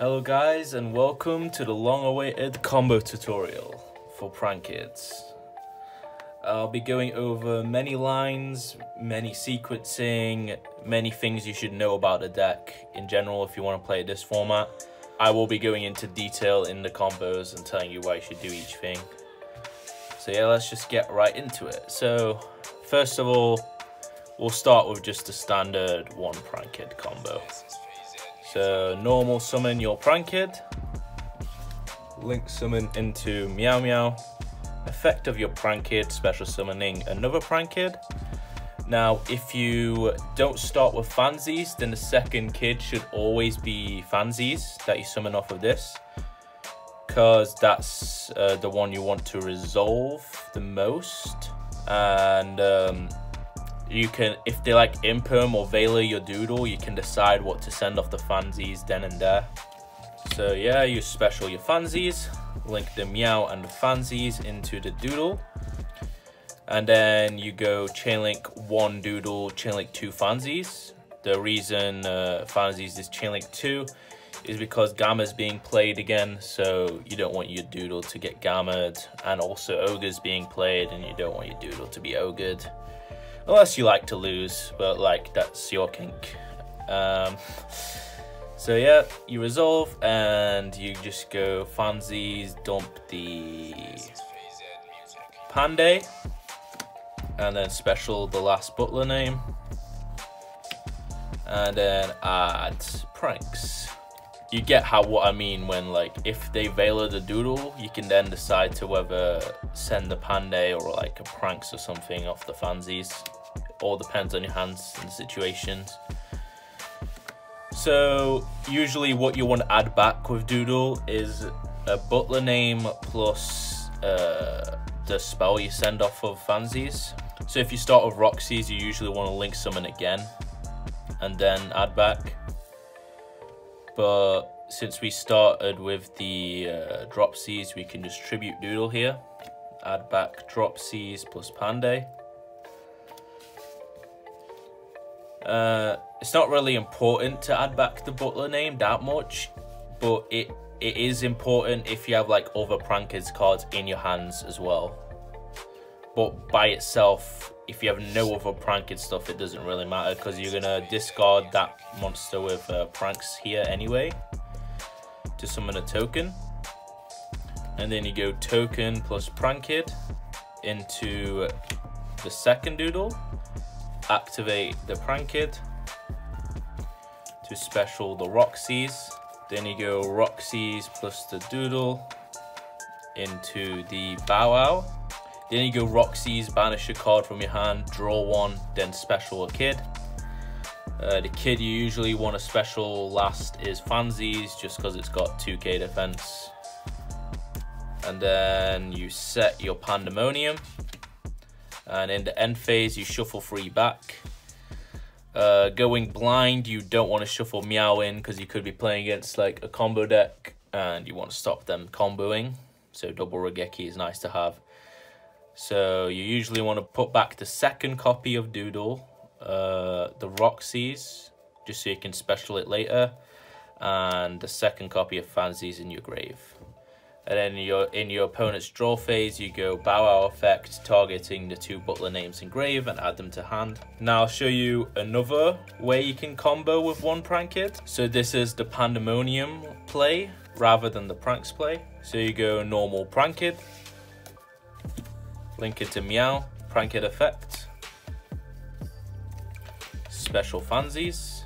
Hello guys, and welcome to the long-awaited combo tutorial for Prank Kids. I'll be going over many lines, many sequencing, many things you should know about the deck in general if you want to play this format. I will be going into detail in the combos and telling you why you should do each thing. So yeah, let's just get right into it. So first of all, we'll start with just the standard one Prank Kid combo. So normal summon your Prank Kid, link summon into Meow Meow, effect of your Prank Kid, special summoning another Prank Kid. Now if you don't start with Fansies, then the second kid should always be Fansies that you summon off of this, because that's the one you want to resolve the most. And you can, if they like Imperm or Veiler your Doodle, you can decide what to send off the Fansies then and there. So yeah, you special your Fansies, link the Meow and the Fansies into the Doodle, and then you go chainlink one Doodle, chainlink two Fansies. The reason Fansies is chainlink two is because Gamma's being played again, so you don't want your Doodle to get Gammaed, and also Ogre's being played and you don't want your Doodle to be Ogred. Unless you like to lose, but like that's your kink. So yeah, you resolve and you just go Fansies, dump the Panday, and then special the last butler name, and then add pranks. You get what I mean when, like, if they Veiler the Doodle, you can then decide to whether send the Panday or like a pranks or something off the Fansies. All depends on your hands and situations. So usually what you want to add back with Doodle is a butler name plus the spell you send off of Fansies. So if you start with Roxy's, you usually want to link summon again and then add back. But since we started with the Dropsies, we can just tribute Doodle here. Add back Dropsies plus Panday. It's not really important to add back the butler name that much, but it is important if you have like other Prank Kids cards in your hands as well. But by itself, if you have no other Prank Kid stuff, it doesn't really matter, because you're gonna discard that monster with pranks here anyway to summon a token, and then you go token plus Prank Kid into the second Doodle, activate the Prank Kid to special the Roxy's, then you go Roxy's plus the Doodle into the Bow Wow, then you go Roxy's, banish a card from your hand, draw one, then special a kid. The kid you usually want to special last is Fansies, just because it's got 2k defense. And then you set your Pandemonium, and in the end phase you shuffle 3 back. Going blind, you don't want to shuffle Meow in, because you could be playing against like a combo deck and you want to stop them comboing, so double Raigeki is nice to have. So you usually want to put back the second copy of Doodle, the Roxy's, just so you can special it later, and the second copy of Fansies in your grave. And then in your opponent's draw phase, you go Bow Wow effect, targeting the 2 butler names in grave, and add them to hand. Now I'll show you another way you can combo with one Prank Kid. So this is the Pandemonium play rather than the pranks play. So you go normal Prank Kid, link it to Meow, Prank Kid effect, special Fansies,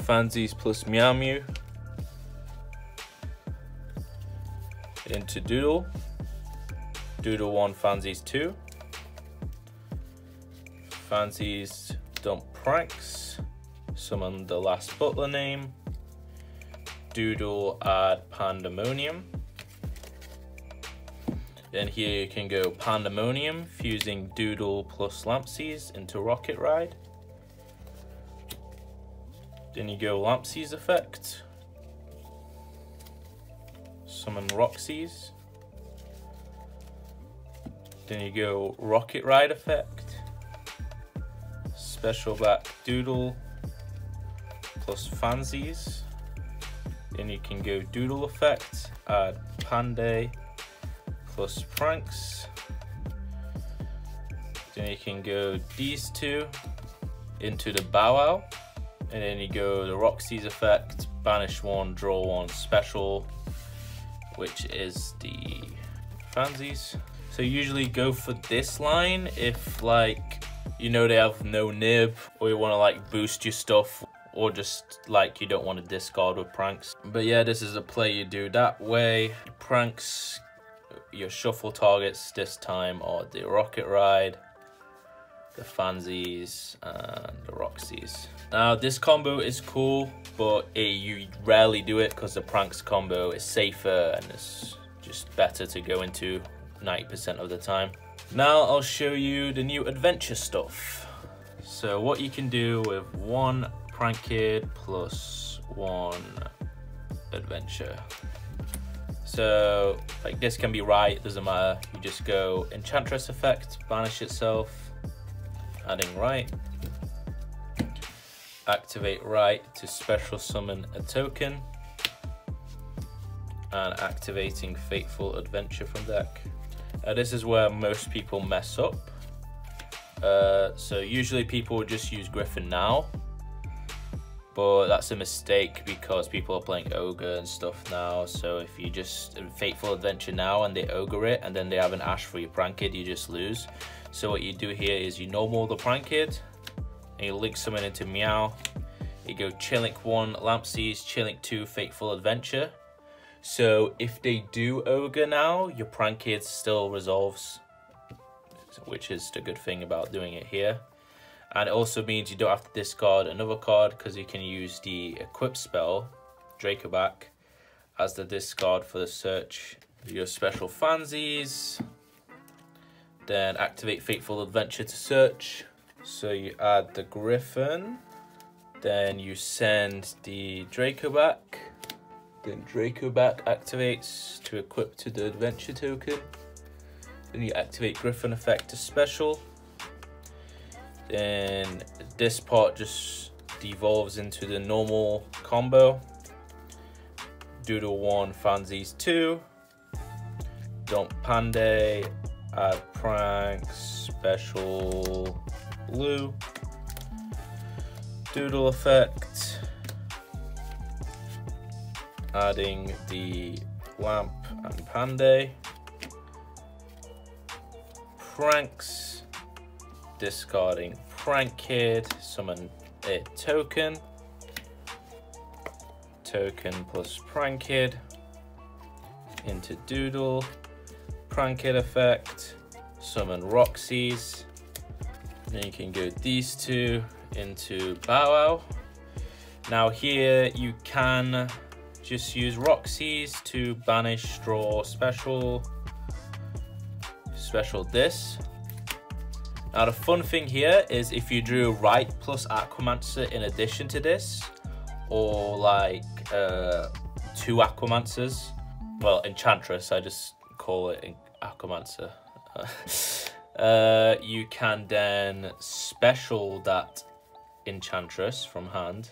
Fansies plus Meow Meow into Doodle, Doodle 1, Fansies 2, Fansies dump pranks, summon the last butler name, Doodle add Pandemonium. Then here you can go Pandemonium, fusing Doodle plus Lampsies into Rocket Ride. Then you go Lampsies effect, summon Roxy's. Then you go Rocket Ride effect, special back Doodle plus Fansies, Then you can go Doodle Effect, add Panday plus Pranks. Then you can go these two into the Bow Wow. And then you go the Roxy's effect, banish one, draw one, special, which is the Fansies. So usually go for this line if like, you know, they have no nib, or you want to like boost your stuff, or just like you don't want to discard with Pranks. But yeah, this is a play you do that way. Pranks, your shuffle targets this time are the Rocket Ride, the Fansies, and the Roxy's. Now this combo is cool, but you rarely do it because the Pranks combo is safer and it's just better to go into 90% of the time. Now I'll show you the new adventure stuff. So what you can do with one Prank Kid plus one adventure. So like this can be right, doesn't matter. You just go Enchantress effect, banish itself, adding right, activate right to special summon a token, and activating Fateful Adventure from deck. This is where most people mess up. So usually people would just use Griffin now, but that's a mistake because people are playing Ogre and stuff now. So if you just Fateful Adventure now and they Ogre it and then they have an Ash for your Prank Kid, you just lose. So what you do here is you normal the Prank Kid and you link summon into Meow. You go Chilink 1, Lampsies, Chilink 2, Fateful Adventure. So if they do Ogre now, your Prank Kid still resolves, which is the good thing about doing it here. And it also means you don't have to discard another card because you can use the equip spell, Dracoback, as the discard for the search. Your special Fansies, then activate Fateful Adventure to search. So you add the Griffin, then you send the Dracoback, then Dracoback activates to equip to the adventure token. Then you activate Griffin effect to special. Then this part just devolves into the normal combo. Doodle 1, Fansies 2. Dump Panday, add Pranks, special blue. Doodle effect, adding the Lamp and Panday. Pranks, discarding Prank Kid, summon a token. Token plus Prank Kid into Doodle. Prank Kid effect, summon Roxy's. Then you can go these two into Bow Wow. Now here you can just use Roxy's to banish, draw, special this. Now the fun thing here is if you drew right plus Aquamancer in addition to this, or like 2 Aquamancers, well, Enchantress, I just call it Aquamancer. You can then special that Enchantress from hand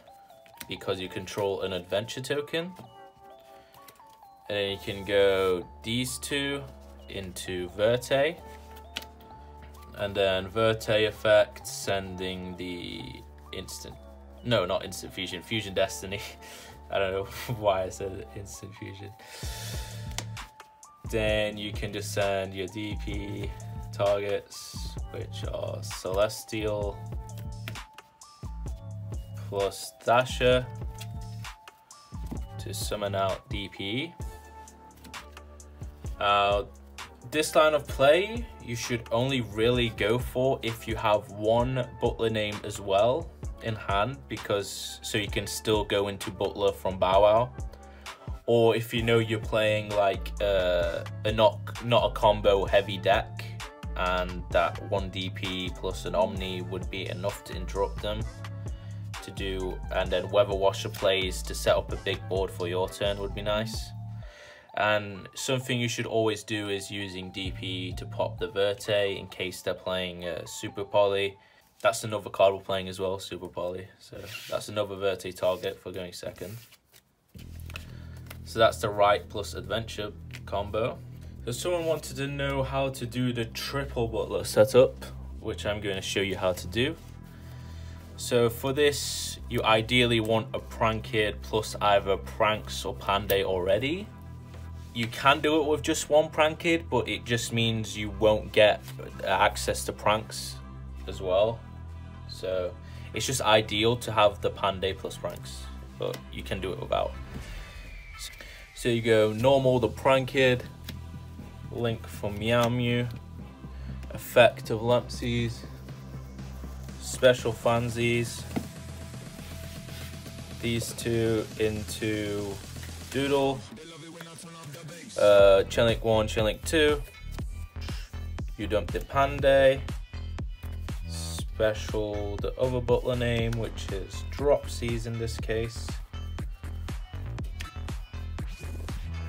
because you control an adventure token. And then you can go these two into Verte. And then Verte effect, sending the instant, no, not instant fusion, Fusion Destiny. I don't know why I said instant fusion. Then you can just send your DP targets, which are Celestial plus Dasher, to summon out DP. This line of play you should only really go for if you have one Butler name as well in hand, because so you can still go into Butler from Bow Wow. Or if you know you're playing like a not a combo heavy deck, and that 1 DP plus an Omni would be enough to interrupt them to do, and then Weather Washer plays to set up a big board for your turn would be nice. And something you should always do is using DP to pop the Verte in case they're playing Super Poly. That's another card we're playing as well, Super Poly. So that's another Verte target for going second. So that's the right plus adventure combo. So someone wanted to know how to do the triple butler setup, which I'm going to show you how to do. So for this, you ideally want a Prankid plus either Pranks or Panday already. You can do it with just one Prankid, but it just means you won't get access to Pranks as well. So it's just ideal to have the Panday plus Pranks, but you can do it without. So you go normal the Prankid, Link from Meow Mew, effect of Lampsies, special Fansies, these two into Doodle, Chilink 1, Chilink 2, you dump the Panday, special the other butler name, which is Dropsies in this case,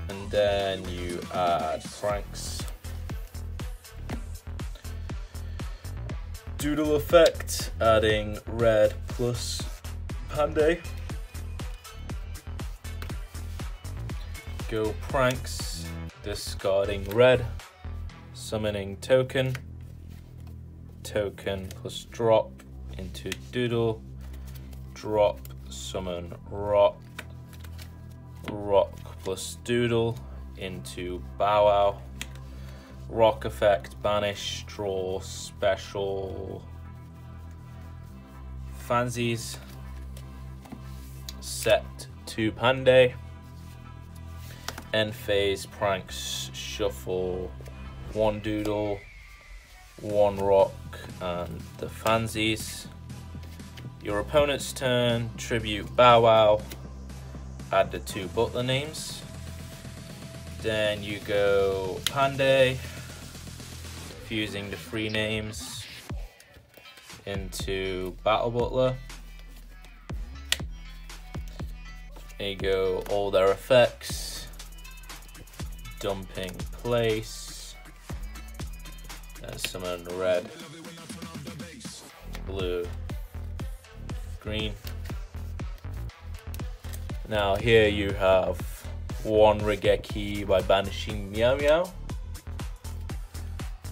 and then you add Pranks. Doodle effect, adding red plus Panday. Go Pranks, discarding red, summoning token, token plus drop into Doodle, drop, summon rock, rock plus Doodle into Bow Wow. Rock effect, banish, draw, special Fansies, set to Panday, end phase, Pranks, shuffle, one Doodle, one rock, and the Fansies. Your opponent's turn, tribute Bow Wow, add the two butler names, then you go Panday, fusing the three names into Battle Butler. There you go, all their effects, dumping place, and summon red, blue, green. Now here you have one Regeki by banishing Meow Meow,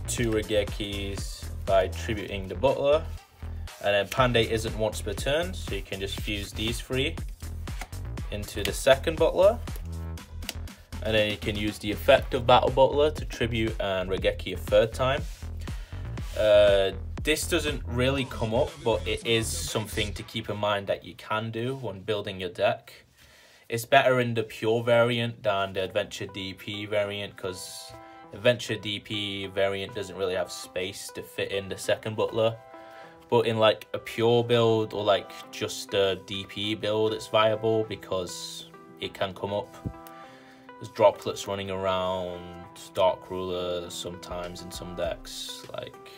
two Regekis by tributing the butler, and then Panday isn't once per turn, so you can just fuse these three into the second butler, and then you can use the effect of Battle Butler to tribute and Regeki a third time. This doesn't really come up, but it is something to keep in mind that you can do when building your deck. It's better in the pure variant than the Adventure DP variant, because Adventure DP variant doesn't really have space to fit in the second butler. But in like a pure build or like just a DP build, it's viable because it can come up. There's droplets running around, Dark Ruler sometimes in some decks. Like,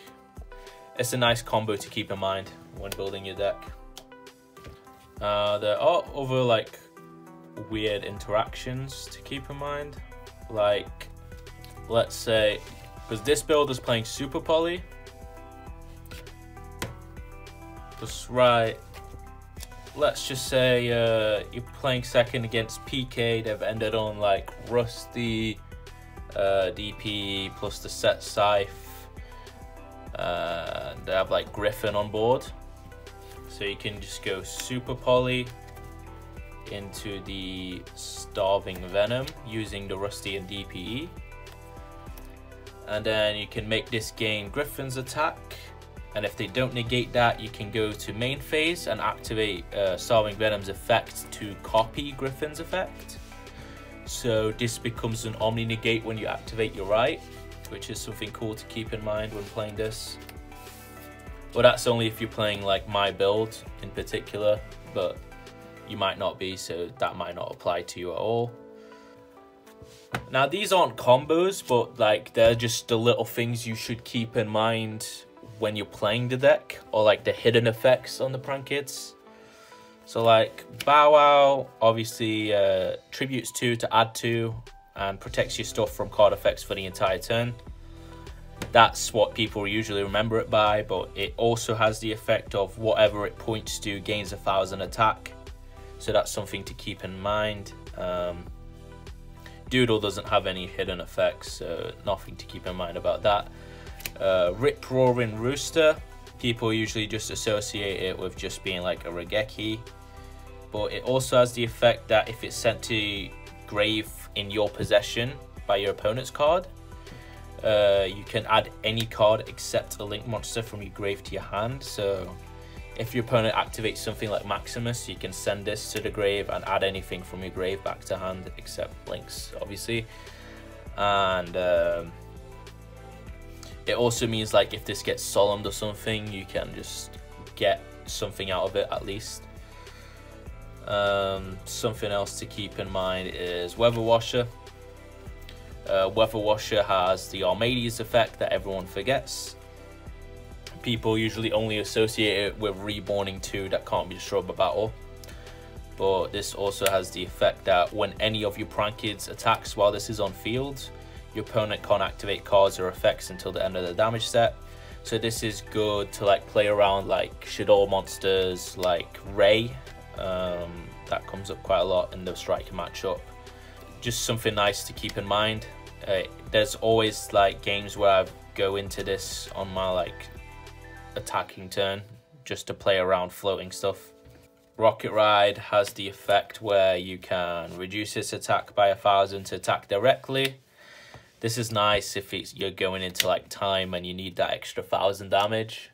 it's a nice combo to keep in mind when building your deck. There are other like weird interactions to keep in mind. Like, let's say, because this build is playing Super Poly, just right, let's just say you're playing second against PK, they've ended on like Rusty, DP plus the set Scythe, and they have like Griffin on board, so you can just go Super Poly into the Starving Venom using the Rusty and DPE, and then you can make this gain Griffin's attack, and if they don't negate that, you can go to main phase and activate Starving Venom's effect to copy Griffin's effect. So this becomes an Omni negate when you activate your right, which is something cool to keep in mind when playing this. Well, that's only if you're playing like my build in particular, but you might not be, so that might not apply to you at all. Now, these aren't combos, but like they're just the little things you should keep in mind when you're playing the deck, or like the hidden effects on the Prankids. So like Bow Wow obviously tributes 2 to add 2 and protects your stuff from card effects for the entire turn. That's what people usually remember it by, but it also has the effect of whatever it points to gains 1000 attack. So that's something to keep in mind. Doodle doesn't have any hidden effects, so nothing to keep in mind about that. Rip Roaring Rooster, people usually just associate it with just being like a Raigeki, but it also has the effect that if it's sent to grave in your possession by your opponent's card, you can add any card except a link monster from your grave to your hand. So if your opponent activates something like Maximus, you can send this to the grave and add anything from your grave back to hand except links, obviously. And it also means like if this gets solemned or something, you can just get something out of it at least. Something else to keep in mind is Weather Washer. Weather Washer has the Armades effect that everyone forgets. People usually only associate it with Reborning 2 that can't be destroyed by battle. But this also has the effect that when any of your Prankids attacks while this is on field, your opponent can't activate cards or effects until the end of the damage step. So this is good to like play around like Shadow monsters like Ray. That comes up quite a lot in the striker matchup. Just something nice to keep in mind. There's always like games where I go into this on my like attacking turn just to play around floating stuff. Rocket Ride has the effect where you can reduce its attack by 1,000 to attack directly. This is nice if you're going into like time and you need that extra 1,000 damage.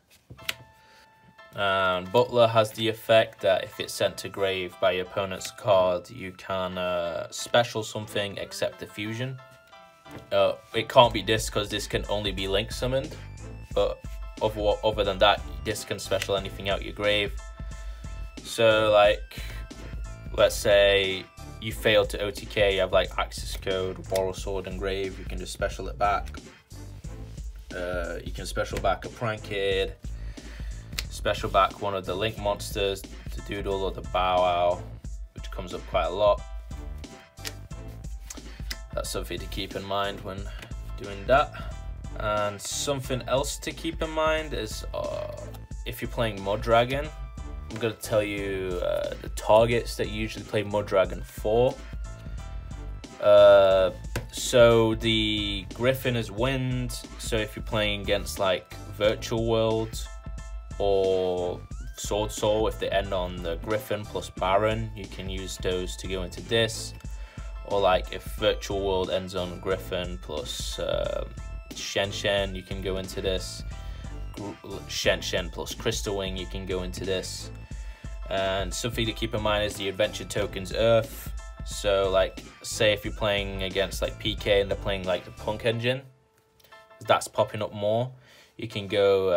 And Butler has the effect that if it's sent to grave by your opponent's card, you can special something except the fusion. It can't be this because this can only be link summoned, but other than that, this can special anything out your grave. So like, let's say you fail to OTK, you have like Access Code, Moral Sword and Grave, you can just special it back. You can special back a Prankid, special back one of the link monsters, the Doodle or the Bow Wow, which comes up quite a lot. That's something to keep in mind when doing that. And something else to keep in mind is if you're playing Mud Dragon, I'm going to tell you the targets that you usually play Mud Dragon for. So the Griffin is wind, so if you're playing against like Virtual World or Sword Soul, if they end on the Griffin plus Baron, you can use those to go into this. Or like if Virtual World ends on Griffin plus Shen Shen, you can go into this. Shen Shen plus Crystal Wing, you can go into this. And something to keep in mind is the adventure tokens Earth. So like, say if you're playing against like PK and they're playing like the Punk engine, that's popping up more. You can go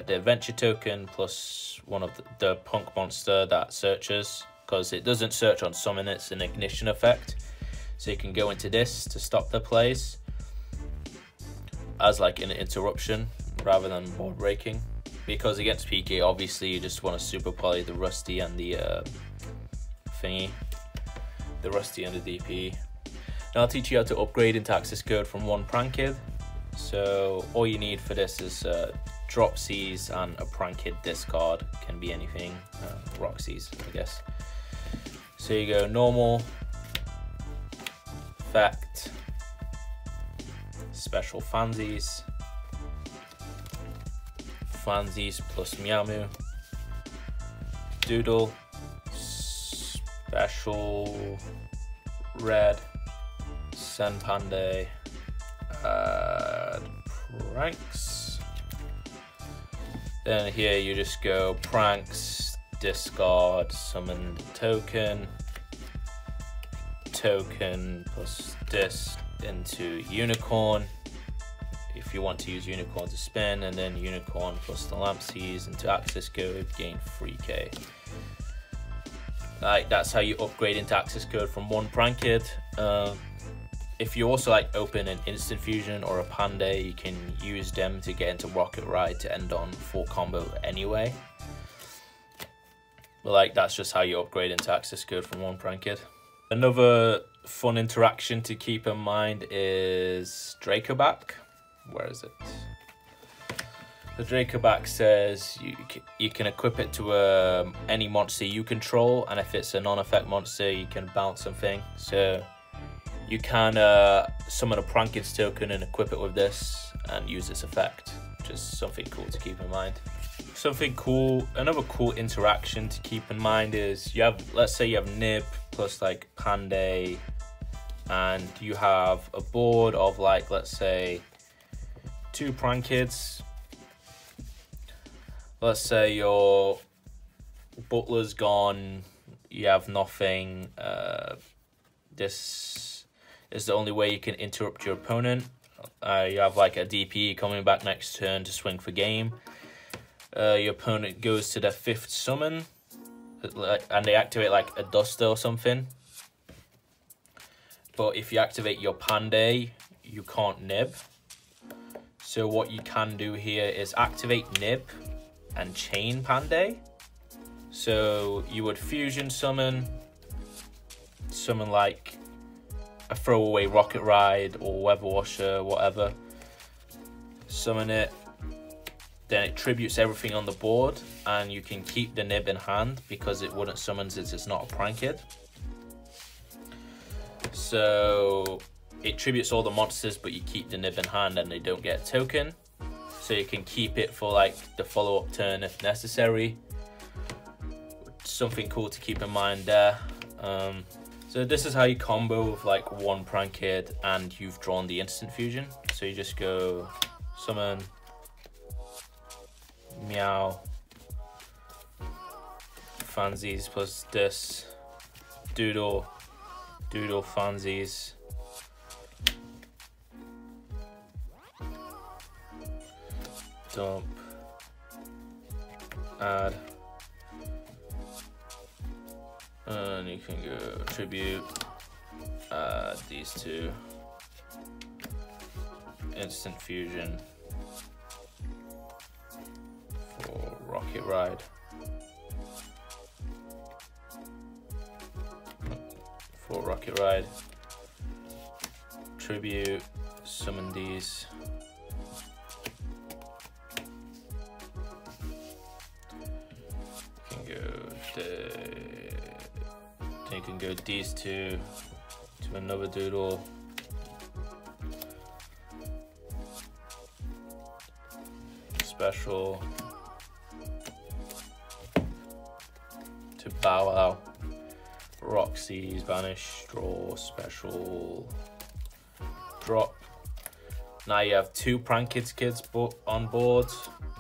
the adventure token plus one of the Punk monster that searches, because it doesn't search on summon, it's an ignition effect. So you can go into this to stop the plays as like an interruption rather than board breaking. Because against PK, obviously you just want to super poly the Rusty and the thingy. The Rusty and the DP. Now I'll teach you how to upgrade into Access Code from one Prankid. So all you need for this is Dropsies and a Prankid discard. Can be anything, Roxy's I guess. So you go normal, effect, special Fansies, Fansies plus Miamu, Doodle, special red, Senpande, add pranks. Then here you just go pranks, discard, summon token, token plus this into unicorn. If you want to use unicorn to spin, and then unicorn plus the Lampsies into Access Code, gain 3k. Like, that's how you upgrade into Access Code from one Prankid. If you also like open an Instant Fusion or a Pande, you can use them to get into Rocket Ride to end on full combo anyway. But like, that's just how you upgrade into Access Code from one Prankid. Another fun interaction to keep in mind is Dracoback. Where is it? The Dracoback says you can equip it to any monster you control, and if it's a non-effect monster, you can bounce something. So you can summon a Prankins token and equip it with this and use this effect, which is something cool to keep in mind. Something cool, another cool interaction to keep in mind is you have, let's say you have Nib plus like Panday, and you have a board of like, let's say 2 Prankids. Let's say your Butler's gone, you have nothing. This is the only way you can interrupt your opponent. You have like a DP coming back next turn to swing for game. Your opponent goes to their 5th summon, and they activate like a Duster or something. But if you activate your Panday, you can't Nib. So what you can do here is activate Nib and chain Panday. So you would fusion summon like a throwaway Rocket Ride or Weather Washer, whatever. Summon it, then it tributes everything on the board, and you can keep the Nib in hand because it wouldn't summon since it's not a Prankid. So it tributes all the monsters, but you keep the Nib in hand and they don't get a token. So you can keep it for like the follow-up turn if necessary. Something cool to keep in mind there. So this is how you combo with like 1 Prankid and you've drawn the instant fusion. So you just go summon, Meow, Fansies plus this, Doodle, Fansies, dump, add, and you can go tribute, add these 2, instant fusion for Rocket Ride, tribute, summon these, you can go these 2 to another Doodle, special to Bow Wow, Roxy's banish, draw, special, drop. Now you have 2 Prankids kids on board,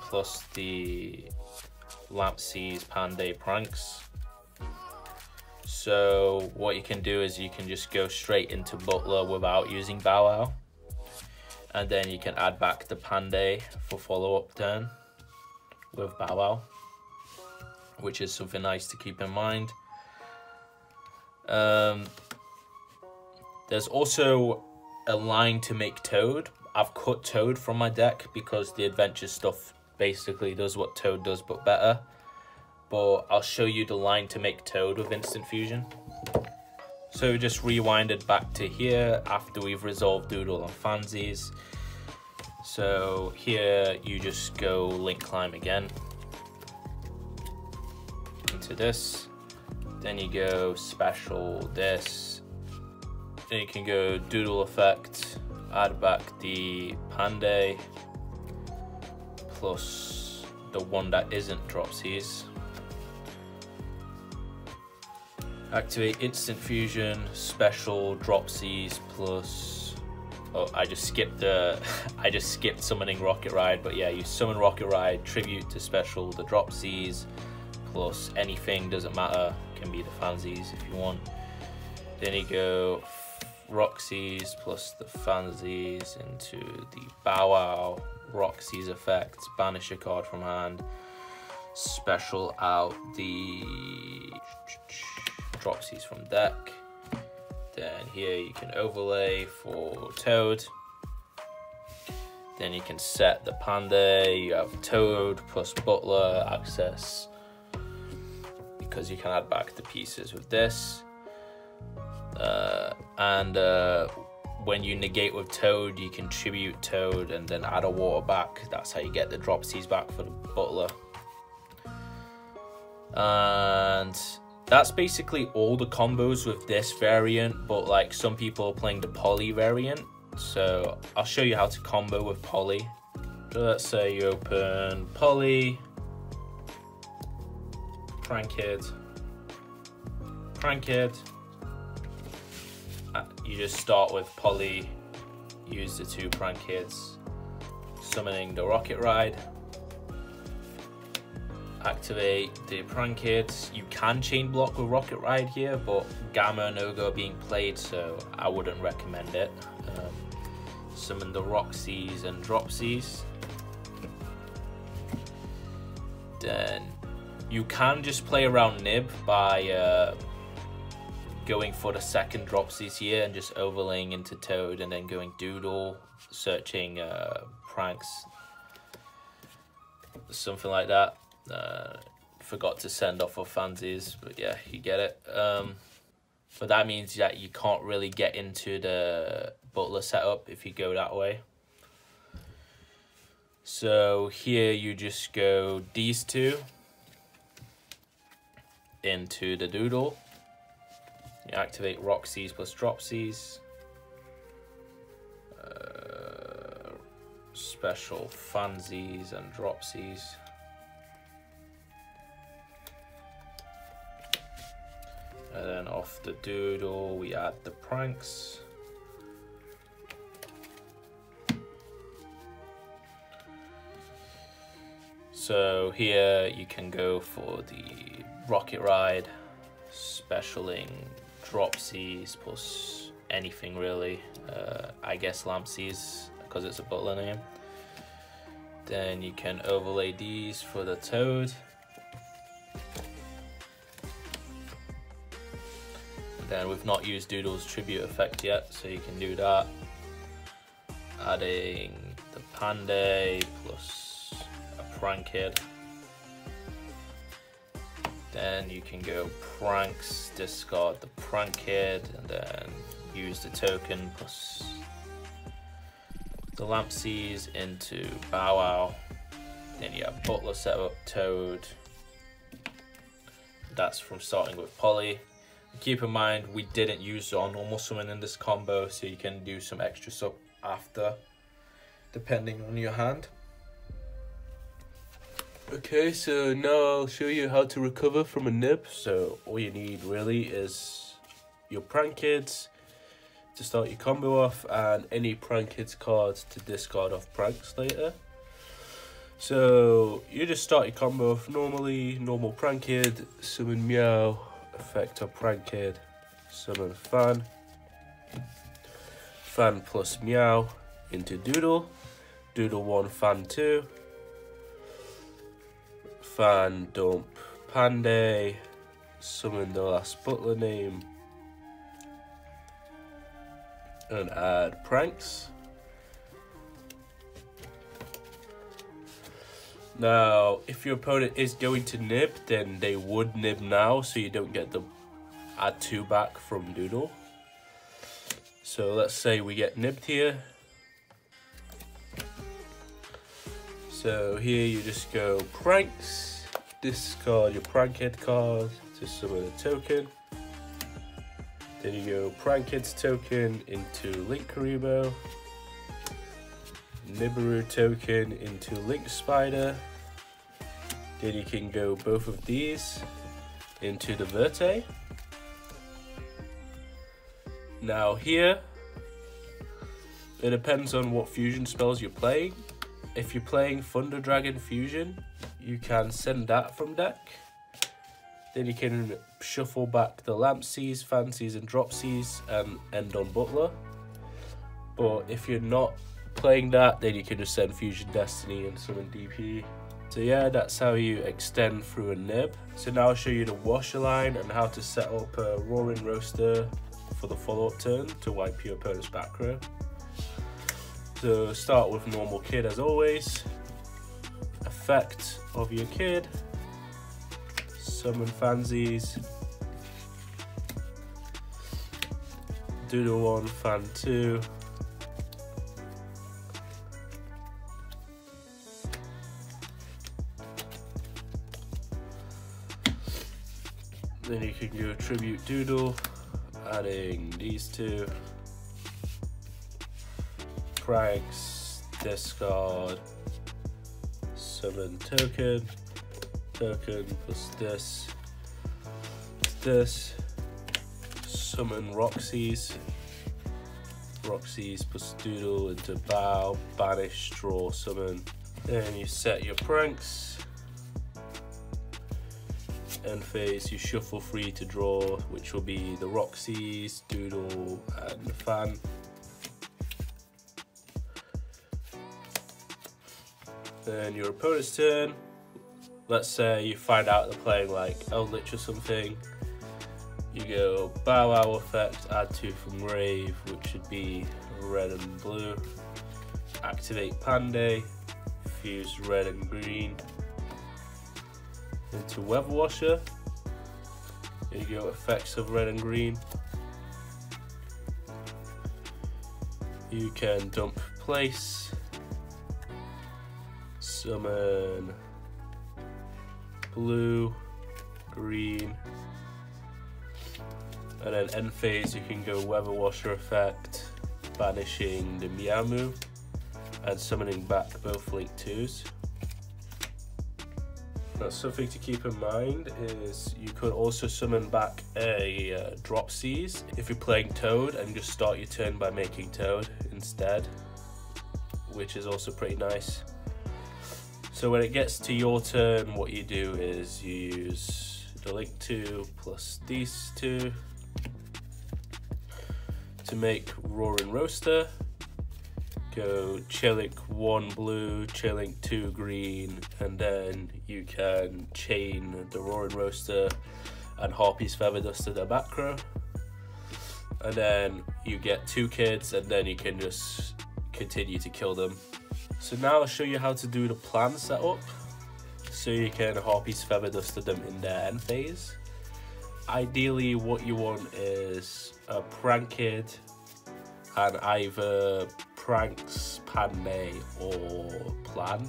plus the Lampsies Panday Pranks. So what you can do is you can just go straight into Butler without using Bow Wow, and then you can add back the Panday for follow-up turn with Bow Wow, which is something nice to keep in mind. There's also a line to make Toad. I've cut Toad from my deck because the adventure stuff basically does what Toad does but better. But I'll show you the line to make Toad with instant fusion. So just rewinded back to here after we've resolved Doodle and Fansies. So here you just go Link Climb again into this. Then you go special this. Then you can go Doodle effect, add back the Panday plus the one that isn't Dropsies. Activate instant fusion, special Dropsies plus, oh, I just skipped summoning Rocket Ride, but yeah, you summon Rocket Ride, tribute to special the Dropsies plus anything, doesn't matter, can be the Fansies if you want. Then you go Roxy's plus the Fansies into the Bow Wow, Roxy's effect, banish a card from hand, special out the Dropsies from deck. Then here you can overlay for Toad. Then you can set the Panday, you have Toad plus Butler access, because you can add back the pieces with this. When you negate with Toad, you can tribute Toad and then add a water back. That's how you get the Dropsies back for the Butler. And that's basically all the combos with this variant, but like some people are playing the poly variant. So I'll show you how to combo with poly. So let's say you open poly, Prankid, Prankid. You just start with poly, use the 2 Prankids, summoning the Rocket Ride. Activate the Prankids. You can chain block with Rocket Ride here, but Gamma and Ogre are being played, so I wouldn't recommend it. Summon the Roxys and Dropsies. Then you can just play around Nib by going for the 2nd Dropsies here and just overlaying into Toad, and then going Doodle, searching pranks, something like that. Forgot to send off of Fansies, but yeah, you get it. But that means that you can't really get into the Butler setup if you go that way. So here you just go these 2 into the Doodle. You activate Roxys plus Dropsies. Special Fansies and Dropsies. And then off the Doodle, we add the Pranks. So here you can go for the Rocket Ride, specialing Dropsies plus anything really. I guess Lampsies, because it's a Butler name. Then you can overlay these for the Toad. Then we've not used Doodle's tribute effect yet, so you can do that. Adding the Panday plus a Prankid. Then you can go Pranks, discard the Prankid, and then use the token plus the Lampsies into Bow Wow. Then you have Butler setup, Toad. That's from starting with Poly. Keep in mind, we didn't use our normal summon in this combo, so you can do some extra stuff after, depending on your hand. Okay, so now I'll show you how to recover from a Nib. So all you need really is your Prankids to start your combo off, and any Prankids cards to discard off Pranks later. So you just start your combo off normally, normal Prankid, summon Meow, effect of Prankid, summon Fan, Fan plus Meow into Doodle, Doodle 1, Fan 2, Fan dump Panday, summon the last Butler name, and add Pranks. Now, if your opponent is going to nib, then they would nib now, so you don't get the add 2 back from Doodle. So let's say we get nibbed here. So here you just go Pranks, discard your Prankid card to summon a token. Then you go Prankid's token into Linkuriboh, Nibiru token into Link Spider. Then you can go both of these into the Verte. Now here, it depends on what fusion spells you're playing. If you're playing Thunder Dragon Fusion, you can send that from deck. Then you can shuffle back the Lampsies, Fansies and Dropsies and end on Butler. But if you're not playing that, then you can just send Fusion Destiny and summon DP. So yeah, that's how you extend through a nib. So now I'll show you the washer line and how to set up a Roaring Roaster for the follow-up turn to wipe your opponent's back row. So start with normal Kid as always. Effect of your Kid. Summon Fansies. Doodle 1, Fan 2. Then you can go Tribute Doodle, adding these two. Pranks, discard, summon token, token plus this, summon Roxy's, Roxy's plus Doodle into bow, banish, draw, summon. Then you set your pranks. End phase, you shuffle 3 to draw, which will be the Roxy's, Doodle, and the Fan. Then your opponent's turn. Let's say you find out they're playing like Eldritch or something. You go Bow Wow effect, add 2 from grave, which should be red and blue. Activate Panday, fuse red and green into Weather Washer. There you go, effects of red and green. You can dump place, summon blue, green, and then end phase you can go Weather Washer effect, banishing the Meowmoo and summoning back both Link 2s. Now, something to keep in mind is you could also summon back a Dropsies if you're playing Toad and just start your turn by making Toad instead, which is also pretty nice. So when it gets to your turn, what you do is you use the Link 2 plus these two to make Roaring Roaster. Go Chillink 1 blue, Chillink 2 green, and then you can chain the Roaring Roaster and Harpy's Feather Dust to the back row. And then you get 2 kids, and then you can just continue to kill them. So now I'll show you how to do the plan setup, so you can Harpy's Feather Dust them in their end phase. Ideally what you want is a Prank Kid and either Pranks, Panday or Plan.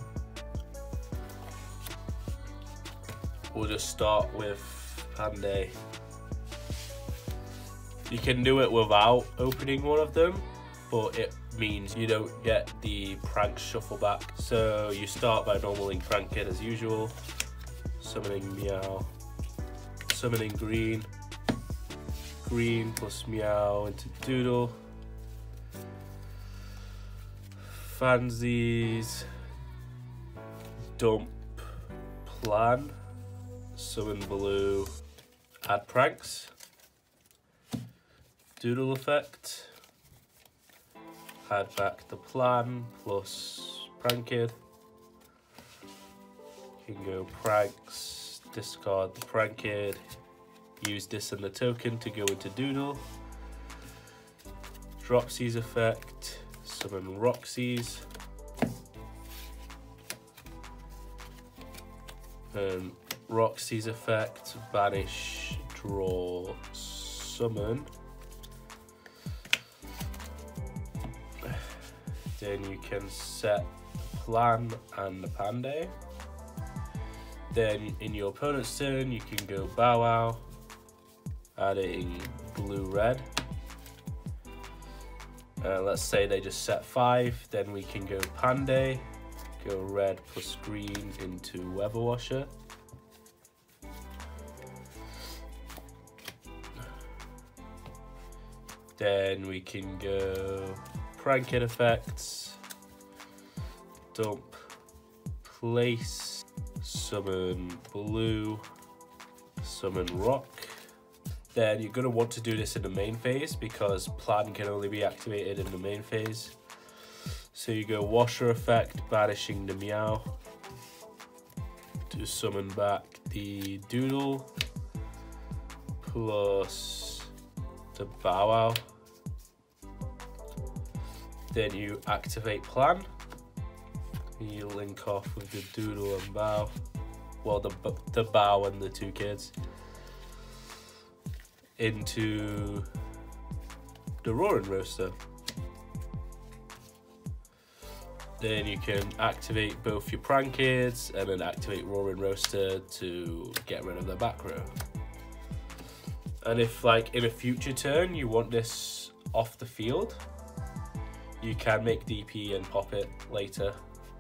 We'll just start with Panday. You can do it without opening one of them, but it means you don't get the Prank shuffle back. So you start by normaling Prank Kid as usual, summoning Meow, summoning green, green plus Meow into Doodle, Fansies, dump Plan, summon blue, add Pranks, Doodle effect, add back the Plan plus Prank Kid. You can go Pranks, discard the Prank Kid, use this and the token to go into Doodle, Dropsies effect, summon Roxy's, and Roxy's effect, banish, draw, summon. Then you can set Plan and the Panday. Then in your opponent's turn, you can go Bow Wow, adding blue red. Let's say they just set 5, then we can go Panday, go red plus green into Weather Washer. Then we can go Prank Kid effects, dump place, summon blue, summon rock. Then you're going to want to do this in the main phase because Plan can only be activated in the main phase. So you go Washer effect, banishing the Meow to summon back the Doodle plus the Bow Wow. Then you activate Plan. You link off with the Doodle and Bow. Well, the Bow and the 2 kids. Into the Roaring Roaster. Then you can activate both your Prank Kids and then activate Roaring Roaster to get rid of the back row. And if like in a future turn you want this off the field, you can make DP and pop it later,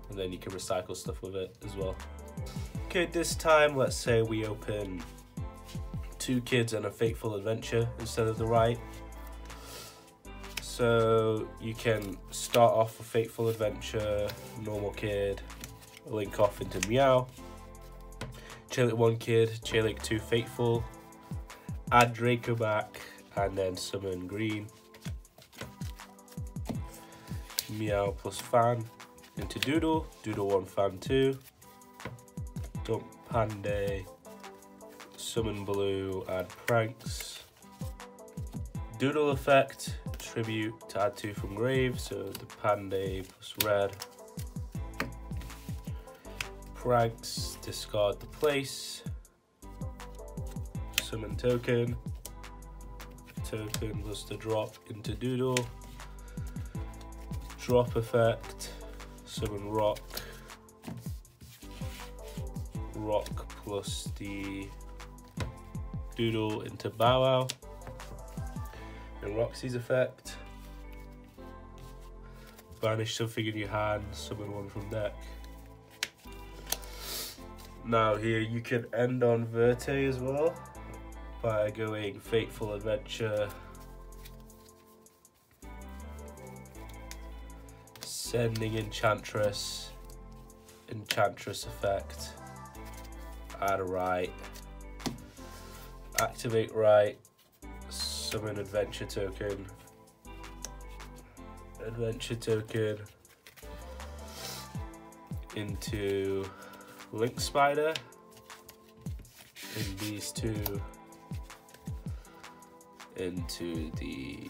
and then you can recycle stuff with it as well. Okay, this time let's say we open 2 kids and a Fateful Adventure instead of the right. So you can start off a Fateful Adventure, normal kid, link off into Meow, Chillick 1 kid, Chillick 2 Fateful, add Draco back, and then summon green. Meow plus Fan into Doodle, Doodle 1 Fan 2, dump Panday, summon blue, add Pranks, Doodle effect, tribute to add 2 from grave, so the Panday plus red. Pranks, discard the place, summon token, token plus the drop into Doodle, drop effect, summon rock, rock plus the Doodle into Bow Wow, and Roxy's effect, banish something in your hand, summon 1 from deck. Now here you can end on Verte as well by going Fateful Adventure, sending Enchantress, Enchantress effect, add a right, activate right, summon Adventure token, Adventure token into Link Spider, and these 2 into the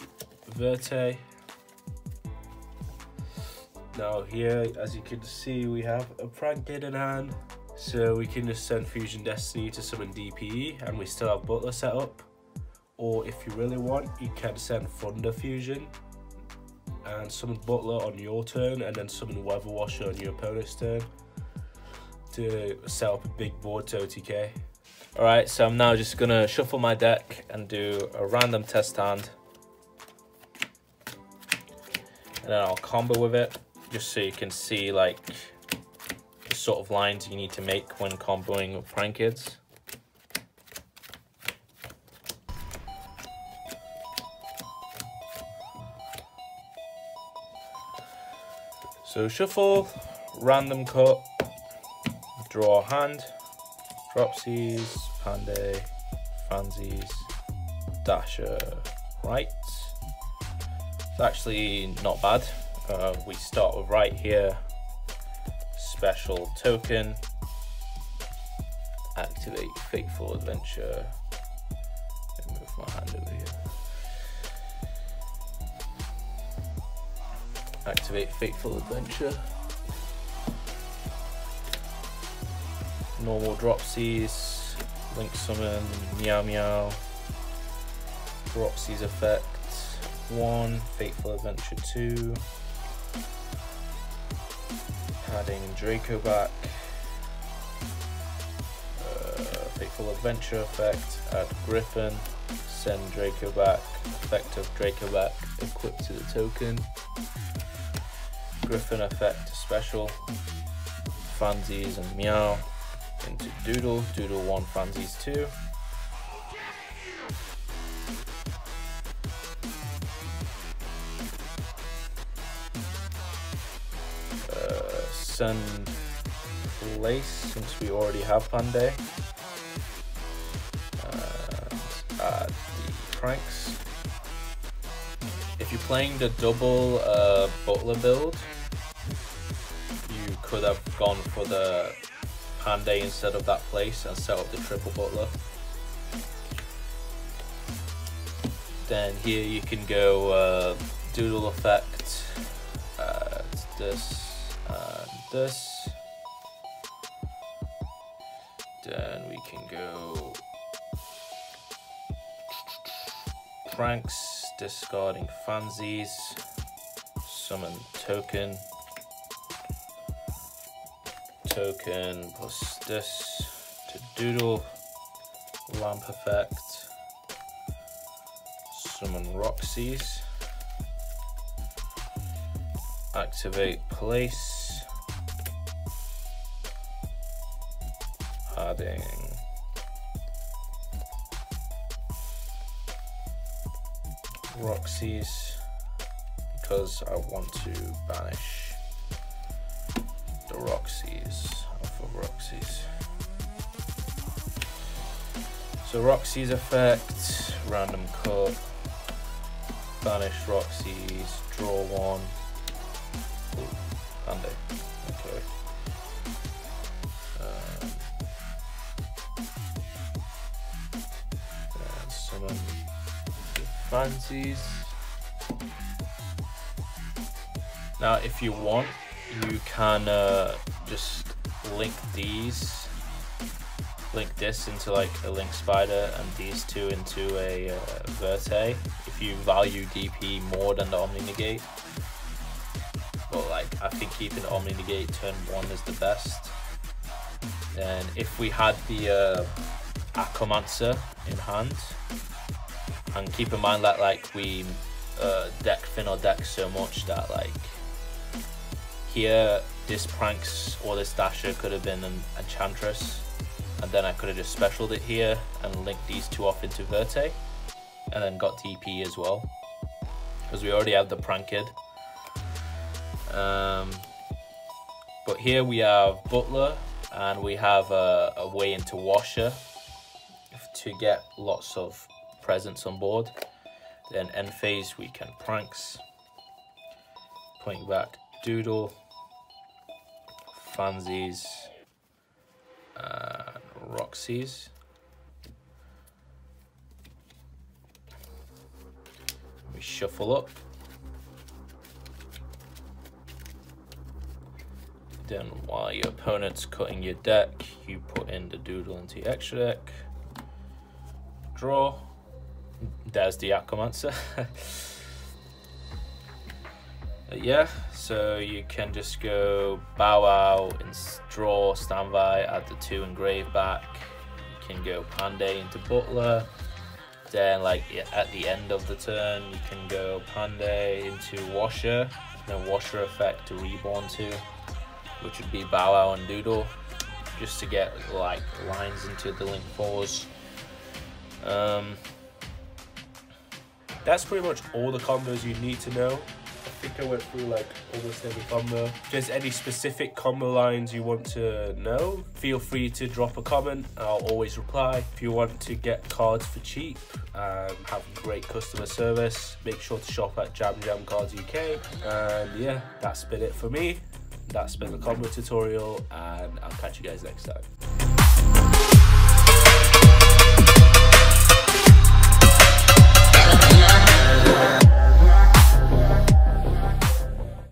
Verte. Now here, as you can see, we have a Prank Kid in hand, so we can just send Fusion Destiny to summon DPE and we still have Butler set up. Or if you really want, you can send Thunder Fusion and summon Butler on your turn, and then summon Weather Washer on your opponent's turn to set up a big board to OTK. Alright, so I'm now just gonna shuffle my deck and do a random test hand. And then I'll combo with it, just so you can see like the sort of lines you need to make when comboing with Prank Kids. So shuffle, random cut, draw a hand, Dropsies, Panday, Fansies, Dasher, right. It's actually not bad. We start with right here, special token, activate Fateful Adventure, and move my hand over here. Activate Fateful Adventure. Normal Dropsies, Link Summon, Meow Meow, Dropsies effect 1, Fateful Adventure 2, adding Draco back, Fateful Adventure effect, add Griffin, send Draco back, effect of Draco back, equip to the token, Griffin effect special, Fansies and Meow into Doodle, Doodle 1, Fansies 2. Send place since we already have Panday. Add the Pranks. If you're playing the double Butler build, you could have gone for the Panday instead of that place and set up the triple Butler. Then here you can go Doodle effect, this and this. Then we can go Pranks, discarding Fansies, summon token, token plus this to Doodle, lamp effect, Summon Roxy's. Activate place. Adding Roxy's because I want to banish the Roxy's off of Roxy's. So Roxy's effect, random cut, banish Roxy's, draw one. Ooh, handy. Okay. And summon the fancies. Now, if you want, you can just link this into like a link spider and these two into a Verte if you value DP more than the Omni Negate. But like, I think keeping Omni Negate turn 1 is the best. And if we had the Acromancer in hand, and keep in mind that like we deck Finn or deck so much that like here this Pranks or this Dasher could have been an Enchantress, and then I could have just specialed it here and linked these two off into Verte and then got DP as well, because we already have the Pranked. But here we have Butler and we have a way into Washer to get lots of presents on board. Then end phase we can Pranks, point back Doodle, Fancies, and Roxy's. We shuffle up. Then while your opponent's cutting your deck, you put in the Doodle into your extra deck. Draw. There's the Acromancer. Yeah, so you can just go bow out and draw, standby, add the 2 engrave back. You can go Panday into Butler. Then like at the end of the turn, you can go Panday into Washer. Then Washer effect to Reborn 2, which would be bow out and Doodle, just to get like lines into the link 4s. That's pretty much all the combos you need to know. I think I went through like almost every combo. If there's any specific combo lines you want to know, feel free to drop a comment. I'll always reply. If you want to get cards for cheap and have great customer service, make sure to shop at Jam Jam Cards UK. And yeah, that's been it for me. That's been the combo tutorial, and I'll catch you guys next time.